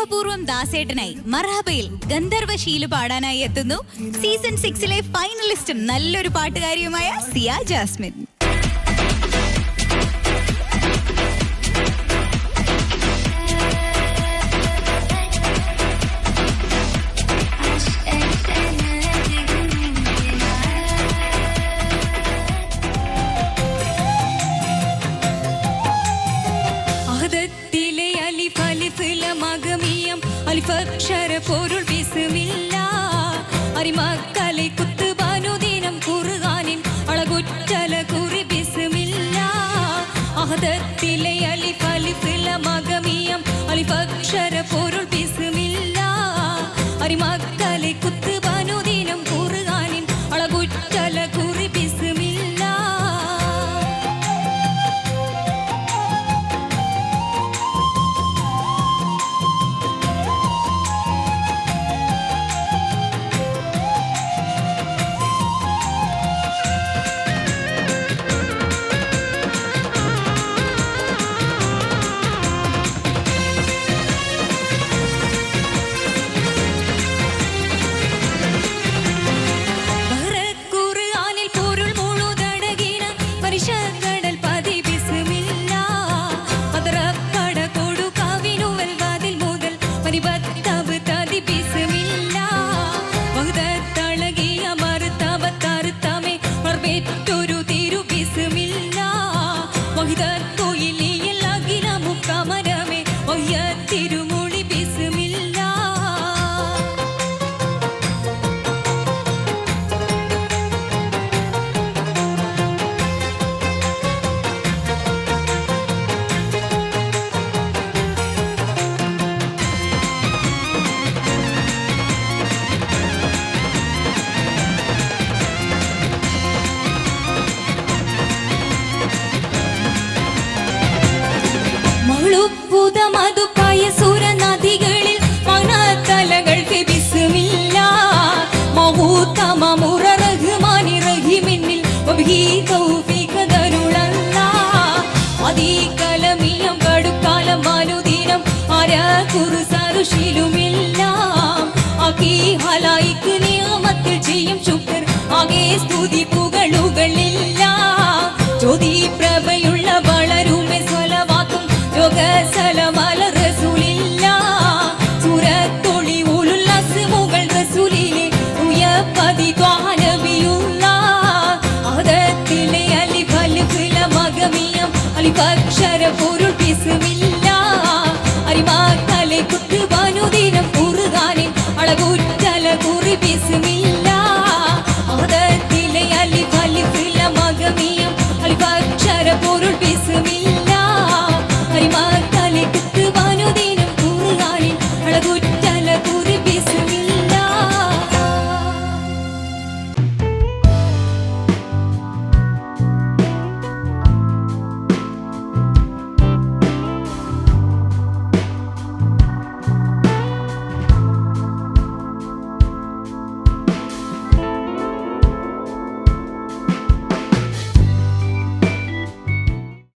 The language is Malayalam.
സ്നേഹപൂർവ്വം ദാസേട്ടനായി മർഹബയിൽ ഗന്ധർവ ശീലു പാടാനായി എത്തുന്നു സീസൺ 6 ഫൈനലിസ്റ്റും നല്ലൊരു പാട്ടുകാരിയുമായ സിയ ജാസ്മിൻ. അലിഫക്ഷര പൊരുൾ ബിസ്മില്ല അരിമക്കലെ കുത്തുബാനുദിനം ഖുർആനിൻ അളകുറ്റല കുറി ബിസ്മില്ല അഹദത്തിലെ അലിഫ് അലിഫില മഗമിയം അലിഫക്ഷര പൊരുൾ ബിസ്മില്ല അരിമക്കലെ കുത്തുബാനുദിനം ഖുർആനിൻ അളകുറ്റല കുറി ബിസ്മില്ല. നദികളിൽ മണത്തലകൾ ബിസ്മില്ല മഹൂതമ മുറ റഹ്മാനി റഹീമിനിൽ വബിഹി തൗഫീഖ ദരുളല്ലാഹ് അദീ കലമിയം കടുക്കാലം അനുദിനം ആര കുർസറുശിലുമില്ല ആകി ഹലായിക് നിയമത്തിൽ ചെയ്യും ശുക്ർ ആകെ സ്തുതി പുകളുകളില്ല ജ്യോതി പ്രഭയുള്ള വളരുമെ സ്വലവാത്തും യോഗ സലമല റസൂലില്ല സൂറത്തൊളി ഉലുല്ലാസ് മുകൾ റസൂലിലെ ഉയപ്പതി ത്വാനബിയുള്ള അഹദത്തിലെ അലിഫ് അലിഫില മഗമിയം അലിഫക്ഷര പൊരുൾ ബിസ്മില്ല അരിമക്കലെ